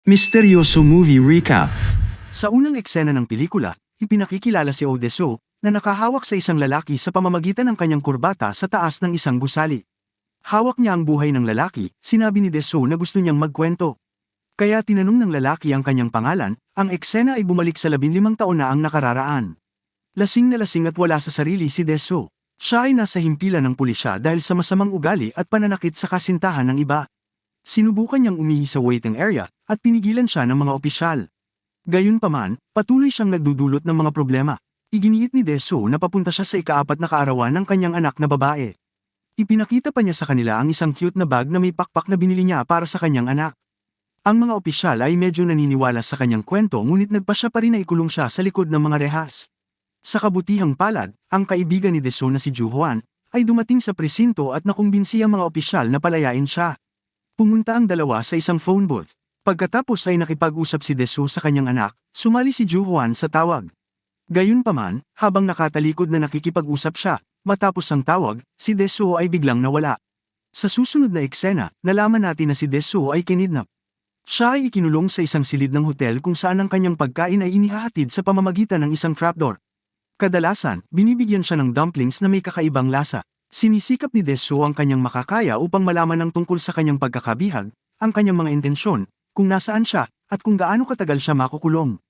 Misteryoso Movie Recap. Sa unang eksena ng pelikula, ipinakikilala si Oh Dae-soo na nakahawak sa isang lalaki sa pamamagitan ng kanyang kurbata sa taas ng isang gusali. Hawak niya ang buhay ng lalaki, sinabi ni Dae-soo na gusto niyang magkwento. Kaya tinanong ng lalaki ang kanyang pangalan, ang eksena ay bumalik sa 15 taon na ang nakararaan. Lasing na lasing at wala sa sarili si Dae-soo. Siya ay nasa himpilan ng pulisya dahil sa masamang ugali at pananakit sa kasintahan ng iba. Sinubukan niyang umihi sa waiting area at pinigilan siya ng mga opisyal. Gayunpaman, patuloy siyang nagdudulot ng mga problema. Iginiit ni Dae-soo na papunta siya sa ika-4 na kaarawan ng kanyang anak na babae. Ipinakita pa niya sa kanila ang isang cute na bag na may pakpak na binili niya para sa kanyang anak. Ang mga opisyal ay medyo naniniwala sa kanyang kwento ngunit nagpasya pa rin na ikulong siya sa likod ng mga rehas. Sa kabutihang palad, ang kaibigan ni Dae-soo na si Joo-hwan ay dumating sa presinto at nakumbinsi ang mga opisyal na palayain siya. Pumunta ang dalawa sa isang phone booth. Pagkatapos ay nakipag-usap si Dae-soo sa kanyang anak, sumali si Joo-hwan sa tawag. Gayunpaman, habang nakatalikod na nakikipag-usap siya, matapos ang tawag, si Dae-soo ay biglang nawala. Sa susunod na eksena, nalaman natin na si Dae-soo ay kinidnap. Siya ay ikinulong sa isang silid ng hotel kung saan ang kanyang pagkain ay inihahatid sa pamamagitan ng isang trapdoor. Kadalasan, binibigyan siya ng dumplings na may kakaibang lasa. Sinisikap ni Dae-soo ang kanyang makakaya upang malaman ng tungkol sa kanyang pagkakabihag, ang kanyang mga intensyon, kung nasaan siya, at kung gaano katagal siya makukulong.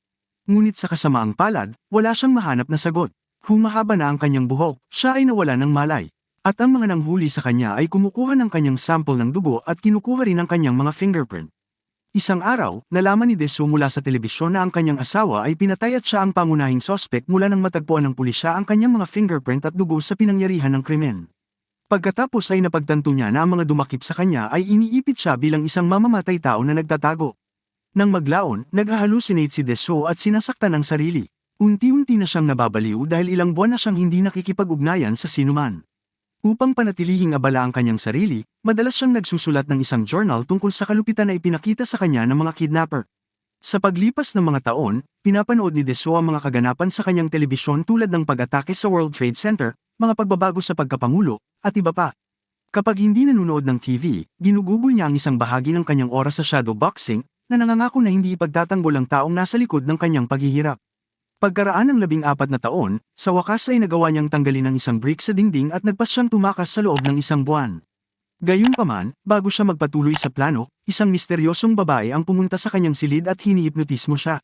Ngunit sa kasamaang palad, wala siyang mahanap na sagot. Humahaba na ang kanyang buhok, siya ay nawala ng malay. At ang mga nanghuli sa kanya ay kumukuha ng kanyang sample ng dugo at kinukuha rin ang kanyang mga fingerprint. Isang araw, nalaman ni Dae-soo mula sa telebisyon na ang kanyang asawa ay pinatay at siya ang pangunahing sospek mula nang matagpuan ng pulisya ang kanyang mga fingerprint at dugo sa pinangyarihan ng krimen. Pagkatapos ay napagtanto niya na ang mga dumakip sa kanya ay iniipit siya bilang isang mamamatay tao na nagtatago. Nang maglaon, nag-hallucinate si Dae-soo at sinasaktan ang sarili. Unti-unti na siyang nababaliw dahil ilang buwan na siyang hindi nakikipag-ugnayan sa sinuman. Upang panatilihing abala ang kanyang sarili, madalas siyang nagsusulat ng isang journal tungkol sa kalupitan na ipinakita sa kanya ng mga kidnapper. Sa paglipas ng mga taon, pinapanood ni Dae-soo ang mga kaganapan sa kanyang telebisyon tulad ng pag-atake sa World Trade Center, mga pagbabago sa pagkapangulo, at iba pa. Kapag hindi nanonood ng TV, ginugugol niya ang isang bahagi ng kanyang oras sa shadow boxing, na nangangako na hindi ipagtatanggol ang taong nasa likod ng kanyang paghihirap. Pagkaraan ng 14 na taon, sa wakas ay nagawa niyang tanggalin ang isang brick sa dingding at nagpas siyang tumakas sa loob ng isang buwan. Gayunpaman, bago siya magpatuloy sa plano, isang misteryosong babae ang pumunta sa kanyang silid at hinihipnotismo siya.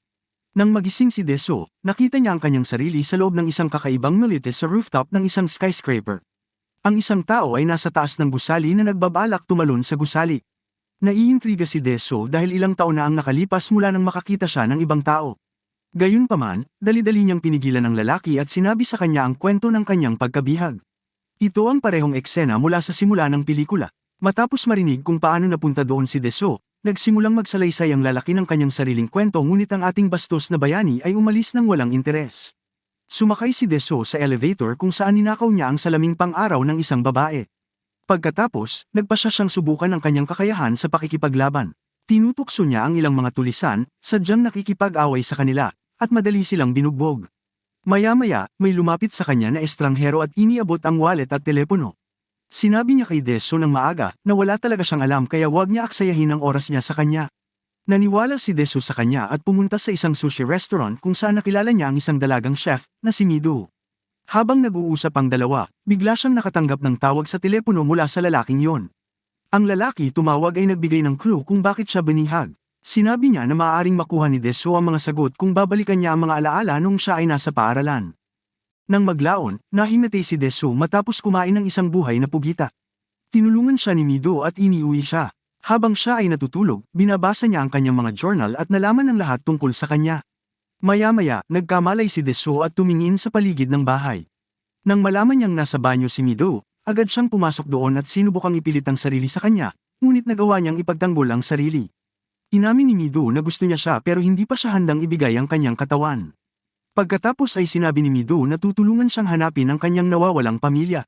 Nang magising si Dae-soo, nakita niya ang kanyang sarili sa loob ng isang kakaibang malitis sa rooftop ng isang skyscraper. Ang isang tao ay nasa taas ng gusali na nagbabalak tumalon sa gusali. Naiintriga si Dae-soo dahil ilang taon na ang nakalipas mula nang makakita siya ng ibang tao. Gayunpaman, dali-dali niyang pinigilan ang lalaki at sinabi sa kanya ang kwento ng kanyang pagkabihag. Ito ang parehong eksena mula sa simula ng pelikula. Matapos marinig kung paano napunta doon si Dae-soo, nagsimulang magsalaysay ang lalaki ng kanyang sariling kwento ngunit ang ating bastos na bayani ay umalis ng walang interes. Sumakay si Dae-soo sa elevator kung saan ninakaw niya ang salaming pang-araw ng isang babae. Pagkatapos, nagpasya siyang subukan ang kanyang kakayahan sa pakikipaglaban. Tinutukso niya ang ilang mga tulisan, sadyang nakikipag-away sa kanila, at madali silang binugbog. Maya-maya, may lumapit sa kanya na estranghero at iniabot ang wallet at telepono. Sinabi niya kay Dae-soo ng maaga na wala talaga siyang alam kaya huwag niya aksayahin ang oras niya sa kanya. Naniwala si Dae-soo sa kanya at pumunta sa isang sushi restaurant kung saan nakilala niya ang isang dalagang chef na si Mi-do. Habang nag-uusap ang dalawa, bigla siyang nakatanggap ng tawag sa telepono mula sa lalaking yon. Ang lalaki tumawag ay nagbigay ng clue kung bakit siya binihag. Sinabi niya na maaaring makuha ni Dae-soo ang mga sagot kung babalikan niya ang mga alaala nung siya ay nasa paaralan. Nang maglaon, nahimatay si Dae-soo matapos kumain ng isang buhay na pugita. Tinulungan siya ni Mi-do at iniuwi siya. Habang siya ay natutulog, binabasa niya ang kanyang mga journal at nalaman ang lahat tungkol sa kanya. Maya-maya, nagkamalay si Dae-soo at tumingin sa paligid ng bahay. Nang malaman niyang nasa banyo si Mi-do, agad siyang pumasok doon at sinubukang ipilit ang sarili sa kanya, ngunit nagawa niyang ipagtanggol ang sarili. Inamin ni Mi-do na gusto niya siya pero hindi pa siya handang ibigay ang kanyang katawan. Pagkatapos ay sinabi ni Mi-do na tutulungan siyang hanapin ang kanyang nawawalang pamilya.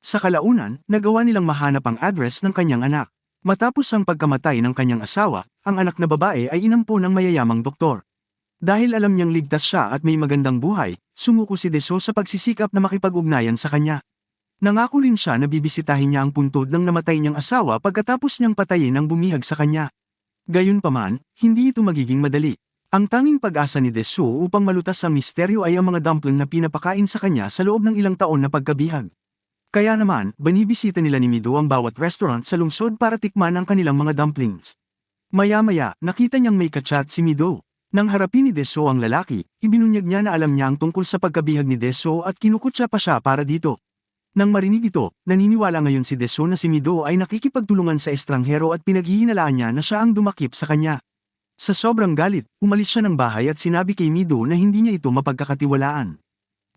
Sa kalaunan, nagawa nilang mahanap ang address ng kanyang anak. Matapos ang pagkamatay ng kanyang asawa, ang anak na babae ay inampo ng mayayamang doktor. Dahil alam niyang ligtas siya at may magandang buhay, sumuko si Dae-soo sa pagsisikap na makipag-ugnayan sa kanya. Nangako rin siya na bibisitahin niya ang puntod ng namatay niyang asawa pagkatapos niyang patayin ang bumihag sa kanya. Gayunpaman, hindi ito magiging madali. Ang tanging pag-asa ni Deso upang malutas ang misteryo ay ang mga dumpling na pinapakain sa kanya sa loob ng ilang taon na pagkabihag. Kaya naman, binibisita nila ni Mido ang bawat restaurant sa lungsod para tikman ang kanilang mga dumplings. Maya-maya, nakita niyang may kachat si Mido. Nang harapin ni Deso ang lalaki, ibinunyag niya na alam niya ang tungkol sa pagkabihag ni Deso at kinukutsa pa siya para dito. Nang marinig ito, naniniwala ngayon si Deso na si Mido ay nakikipagtulungan sa estranghero at pinaghihinalaan niya na siya ang dumakip sa kanya. Sa sobrang galit, umalis siya ng bahay at sinabi kay Mido na hindi niya ito mapagkakatiwalaan.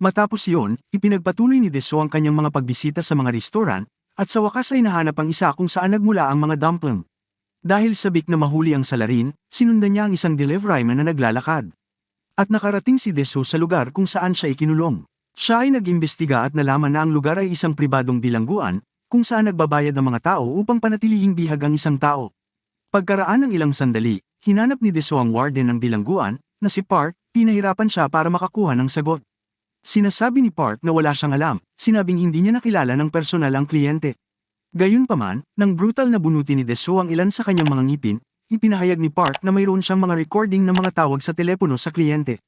Matapos iyon, ipinagpatuloy ni Deso ang kanyang mga pagbisita sa mga restoran, at sa wakas ay nahanap ang isa kung saan nagmula ang mga dumpling. Dahil sabik na mahuli ang salarin, sinundan niya ang isang deliveryman na naglalakad. At nakarating si Deso sa lugar kung saan siya ikinulong. Siya ay nag-imbestiga at nalaman na ang lugar ay isang pribadong bilangguan, kung saan nagbabayad ang mga tao upang panatilihing bihag ang isang tao. Pagkaraan ng ilang sandali, hinanap ni Deso ang warden ng bilangguan, na si Park, pinahirapan siya para makakuha ng sagot. Sinasabi ni Park na wala siyang alam, sinabing hindi niya nakilala ng personal ang kliyente. Gayunpaman, nang brutal na bunutin ni Deso ang ilan sa kanyang mga ngipin, ipinahayag ni Park na mayroon siyang mga recording ng mga tawag sa telepono sa kliyente.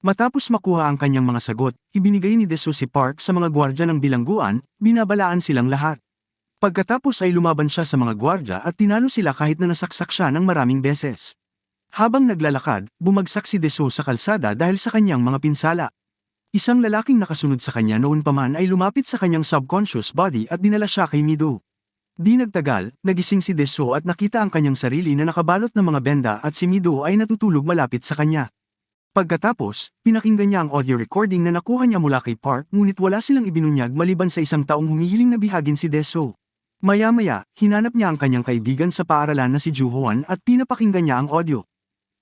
Matapos makuha ang kanyang mga sagot, ibinigay ni Deso si Park sa mga gwardya ng bilangguan, binabalaan silang lahat. Pagkatapos ay lumaban siya sa mga gwardya at tinalo sila kahit na nasaksak siya ng maraming beses. Habang naglalakad, bumagsak si Deso sa kalsada dahil sa kanyang mga pinsala. Isang lalaking nakasunod sa kanya noon pa man ay lumapit sa kanyang subconscious body at dinala siya kay Mido. Di nagtagal, nagising si Deso at nakita ang kanyang sarili na nakabalot ng mga benda at si Mido ay natutulog malapit sa kanya. Pagkatapos, pinakinggan niya ang audio recording na nakuha niya mula kay Park ngunit wala silang ibinunyag maliban sa isang taong humihiling na bihagin si Deso. Maya-maya, hinanap niya ang kanyang kaibigan sa paaralan na si Juhoan at pinapakinggan niya ang audio.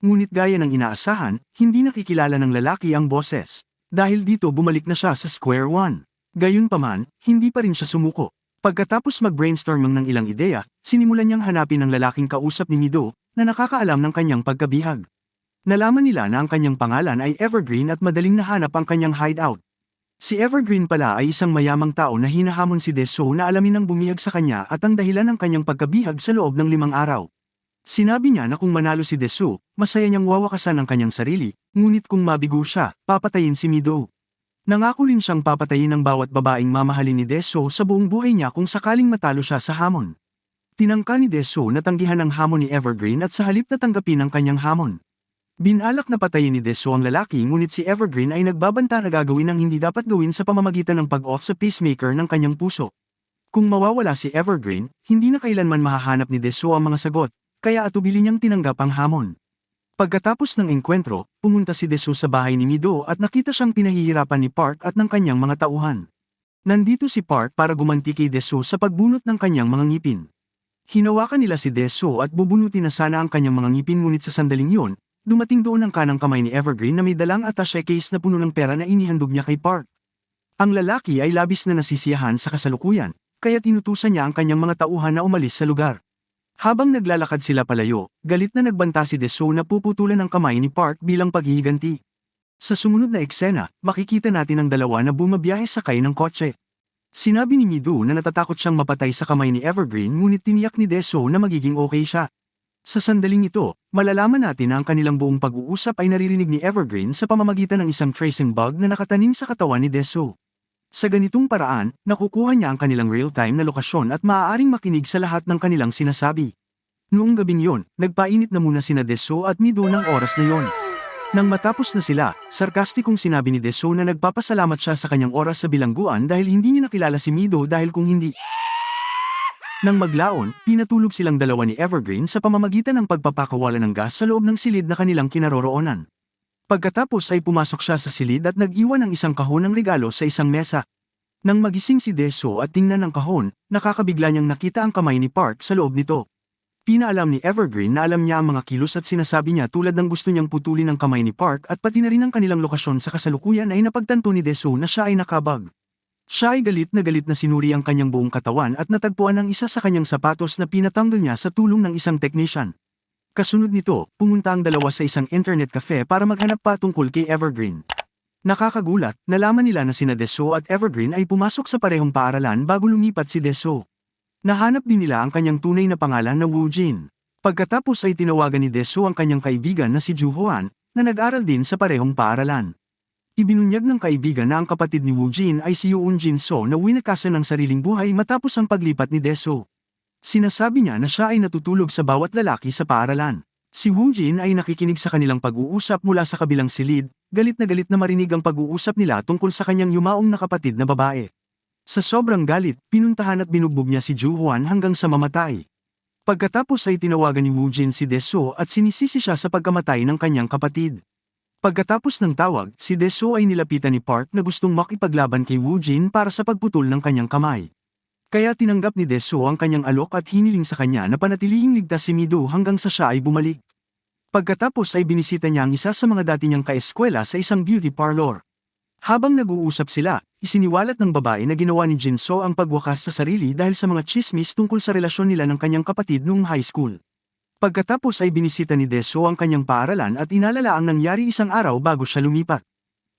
Ngunit gaya ng inaasahan, hindi nakikilala ng lalaki ang boses. Dahil dito bumalik na siya sa square one. Gayunpaman, hindi pa rin siya sumuko. Pagkatapos mag-brainstorming ng ilang ideya, sinimulan niyang hanapin ang lalaking kausap ni Mido, na nakakaalam ng kanyang pagkabihag. Nalaman nila na ang kanyang pangalan ay Evergreen at madaling nahanap ang kanyang hideout. Si Evergreen pala ay isang mayamang tao na hinahamon si Deso na alamin ang bumihag sa kanya at ang dahilan ng kanyang pagkabihag sa loob ng 5 araw. Sinabi niya na kung manalo si Deso, masaya niyang wawakasan ang kanyang sarili, ngunit kung mabigo siya, papatayin si Mido. Nangako rin siyang papatayin ang bawat babaeng mamahalin ni Deso sa buong buhay niya kung sakaling matalo siya sa hamon. Tinangka ni Deso na tanggihan ang hamon ni Evergreen at sa halip na tanggapin ang kanyang hamon. Binalak na patayin ni Deso ang lalaki ngunit si Evergreen ay nagbabanta na gagawin ang hindi dapat gawin sa pamamagitan ng pag-off sa pacemaker ng kanyang puso. Kung mawawala si Evergreen, hindi na kailanman mahahanap ni Deso ang mga sagot. Kaya atubili niyang tinanggap ang hamon. Pagkatapos ng engkwentro, pumunta si Deso sa bahay ni Mido at nakita siyang pinahihirapan ni Park at ng kanyang mga tauhan. Nandito si Park para gumanti kay Deso sa pagbunot ng kanyang mga ngipin. Hinawakan nila si Deso at bubunutin na sana ang kanyang mga ngipin ngunit sa sandaling yun, dumating doon ang kanang kamay ni Evergreen na may dalang attaché case na puno ng pera na inihandog niya kay Park. Ang lalaki ay labis na nasisiyahan sa kasalukuyan, kaya tinutusan niya ang kanyang mga tauhan na umalis sa lugar. Habang naglalakad sila palayo, galit na nagbanta si Deso na puputulan ang kamay ni Park bilang paghihiganti. Sa sumunod na eksena, makikita natin ang dalawa na bumabiyahe sakay ng kotse. Sinabi ni Mido na natatakot siyang mapatay sa kamay ni Evergreen ngunit tiniyak ni Deso na magiging okay siya. Sa sandaling ito, malalaman natin na ang kanilang buong pag-uusap ay naririnig ni Evergreen sa pamamagitan ng isang tracing bug na nakatanim sa katawan ni Deso. Sa ganitong paraan, nakukuha niya ang kanilang real-time na lokasyon at maaaring makinig sa lahat ng kanilang sinasabi. Noong gabing yon, nagpainit na muna sina Deso at Mido ng oras na yon. Nang matapos na sila, sarkastikong sinabi ni Deso na nagpapasalamat siya sa kanyang oras sa bilangguan dahil hindi niya nakilala si Mido dahil kung hindi. Nang maglaon, pinatulog silang dalawa ni Evergreen sa pamamagitan ng pagpapakawala ng gas sa loob ng silid na kanilang kinaroroonan. Pagkatapos ay pumasok siya sa silid at nag-iwan ng isang kahon ng regalo sa isang mesa. Nang magising si Deso at tingnan ang kahon, nakakabigla niyang nakita ang kamay ni Park sa loob nito. Pinaalam ni Evergreen na alam niya ang mga kilos at sinasabi niya tulad ng gusto niyang putulin ang kamay ni Park at pati na rin ang kanilang lokasyon sa kasalukuyan ay napagtanto ni Deso na siya ay nakabag. Siya ay galit na sinuri ang kanyang buong katawan at natagpuan ang isa sa kanyang sapatos na pinatanggal niya sa tulong ng isang technician. Kasunod nito, pumunta ang dalawa sa isang internet cafe para maghanap pa tungkol kay Evergreen. Nakakagulat, nalaman nila na sina Deso at Evergreen ay pumasok sa parehong paaralan bago lumipat si Deso. Nahanap din nila ang kanyang tunay na pangalan na Woo Jin. Pagkatapos ay tinawagan ni Deso ang kanyang kaibigan na si Juhoan, na nag-aral din sa parehong paaralan. Ibinunyag ng kaibigan na ang kapatid ni Woojin ay si Yoon Jin So na winakasan ng sariling buhay matapos ang paglipat ni Deso. Sinasabi niya na siya ay natutulog sa bawat lalaki sa paaralan. Si Woojin ay nakikinig sa kanilang pag-uusap mula sa kabilang silid, galit na marinig ang pag-uusap nila tungkol sa kanyang yumaong na kapatid na babae. Sa sobrang galit, pinuntahan at binugbog niya si Juhoan hanggang sa mamatay. Pagkatapos ay tinawagan ni Woojin si Deso at sinisisi siya sa pagkamatay ng kanyang kapatid. Pagkatapos ng tawag, si Deso ay nilapitan ni Park na gustong makipaglaban kay Woojin para sa pagputol ng kanyang kamay. Kaya tinanggap ni Deso ang kanyang alok at hiniling sa kanya na panatilihing ligtas si Mido hanggang sa siya ay bumalik. Pagkatapos ay binisita niya ang isa sa mga dati niyang kaeskwela sa isang beauty parlor. Habang nag-uusap sila, isiniwalat ng babae na ginawa ni Jinso ang pagwakas sa sarili dahil sa mga chismis tungkol sa relasyon nila ng kanyang kapatid noong high school. Pagkatapos ay binisita ni Deso ang kanyang paaralan at inalala ang nangyari isang araw bago siya lumipat.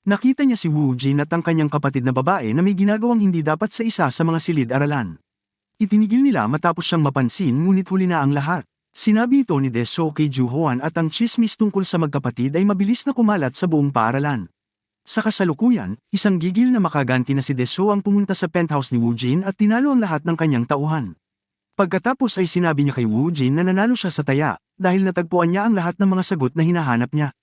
Nakita niya si Woojin at ang kanyang kapatid na babae na may ginagawang hindi dapat sa isa sa mga silid-aralan. Itinigil nila matapos siyang mapansin ngunit huli na ang lahat. Sinabi ito ni Deso kay Juhoan at ang chismis tungkol sa magkapatid ay mabilis na kumalat sa buong paaralan. Sa kasalukuyan, isang gigil na makaganti na si Deso ang pumunta sa penthouse ni Woojin at tinalo ang lahat ng kanyang tauhan. Pagkatapos ay sinabi niya kay Woojin na nanalo siya sa taya, dahil natagpuan niya ang lahat ng mga sagot na hinahanap niya.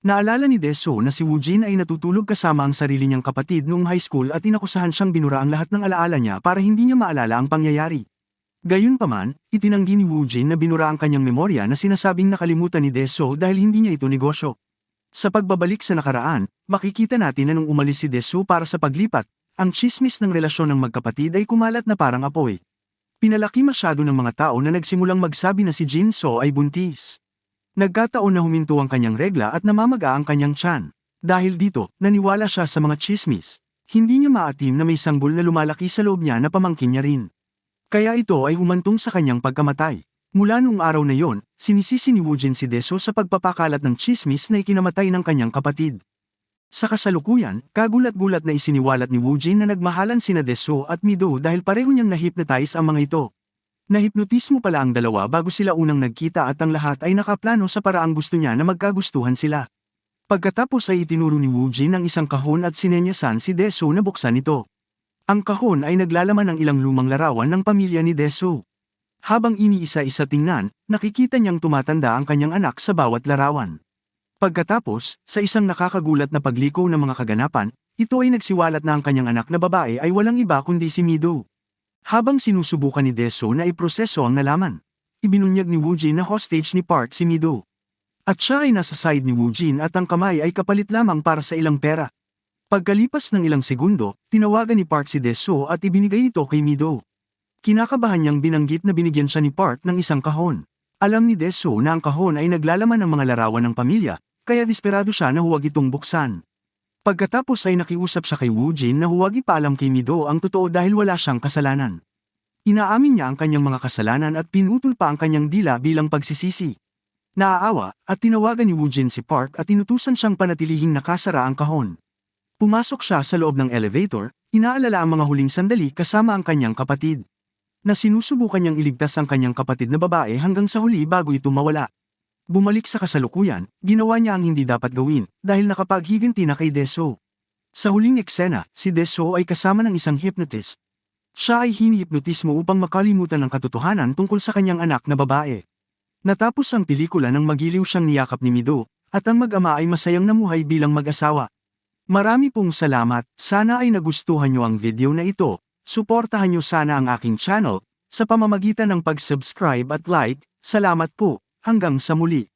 Naalala ni Deso na si Woojin ay natutulog kasama ang sarili niyang kapatid noong high school at inakusahan siyang binura ang lahat ng alaala niya para hindi niya maalala ang pangyayari. Gayunpaman, itinanggi ni Woojin na binura ang kanyang memorya na sinasabing nakalimutan ni Deso dahil hindi niya ito negosyo. Sa pagbabalik sa nakaraan, makikita natin na nung umalis si Deso para sa paglipat, ang chismis ng relasyon ng magkapatid ay kumalat na parang apoy. Pinalaki masyado ng mga tao na nagsimulang magsabi na si Jin So ay buntis. Nagkataon na huminto ang kanyang regla at namamaga ang kanyang tiyan. Dahil dito, naniwala siya sa mga chismis. Hindi niya maatim na may sanggol na lumalaki sa loob niya na pamangkin niya rin. Kaya ito ay humantong sa kanyang pagkamatay. Mula noong araw na yon, sinisisi ni Woojin si Deso sa pagpapakalat ng chismis na ikinamatay ng kanyang kapatid. Sa kasalukuyan, kagulat-gulat na isiniwalat ni Woojin na nagmahalan sina Deso at Mido dahil pareho niyang na-hypnotize ang mga ito. Nahipnotismo pala ang dalawa bago sila unang nagkita at ang lahat ay nakaplano sa paraang gusto niya na magkagustuhan sila. Pagkatapos ay itinuro ni Woojin ang isang kahon at sinenyasan si Deso na buksan ito. Ang kahon ay naglalaman ng ilang lumang larawan ng pamilya ni Deso. Habang iniisa-isa tingnan, nakikita niyang tumatanda ang kanyang anak sa bawat larawan. Pagkatapos, sa isang nakakagulat na pagliko ng mga kaganapan, ito ay nagsiwalat na ang kanyang anak na babae ay walang iba kundi si Mido. Habang sinusubukan ni Deso na iproseso ang nalaman, ibinunyag ni Woojin na hostage ni Park si Mido. At siya ay nasa side ni Woojin at ang kamay ay kapalit lamang para sa ilang pera. Pagkalipas ng ilang segundo, tinawagan ni Park si Deso at ibinigay ito kay Mido. Kinakabahan niyang binanggit na binigyan siya ni Park ng isang kahon. Alam ni Deso na ang kahon ay naglalaman ng mga larawan ng pamilya, kaya desperado siya na huwag itong buksan. Pagkatapos ay nakiusap siya kay Woojin na huwag ipaalam kay Mido ang totoo dahil wala siyang kasalanan. Inaamin niya ang kanyang mga kasalanan at pinutol pa ang kanyang dila bilang pagsisisi. Naaawa, at tinawagan ni Woojin si Park at inutusan siyang panatilihing nakasara ang kahon. Pumasok siya sa loob ng elevator, inaalala ang mga huling sandali kasama ang kanyang kapatid. Na sinusubukan niyang iligtas ang kanyang kapatid na babae hanggang sa huli bago ito mawala. Bumalik sa kasalukuyan, ginawa niya ang hindi dapat gawin, dahil nakapaghiganti na kay Deso. Sa huling eksena, si Deso ay kasama ng isang hypnotist. Siya ay hinihipnotismo upang makalimutan ang katotohanan tungkol sa kanyang anak na babae. Natapos ang pelikula nang magiliw siyang niyakap ni Mido, at ang mag-ama ay masayang namuhay bilang mag-asawa. Marami pong salamat, sana ay nagustuhan niyo ang video na ito. Suportahan niyo sana ang aking channel, sa pamamagitan ng pag-subscribe at like. Salamat po, hanggang sa muli.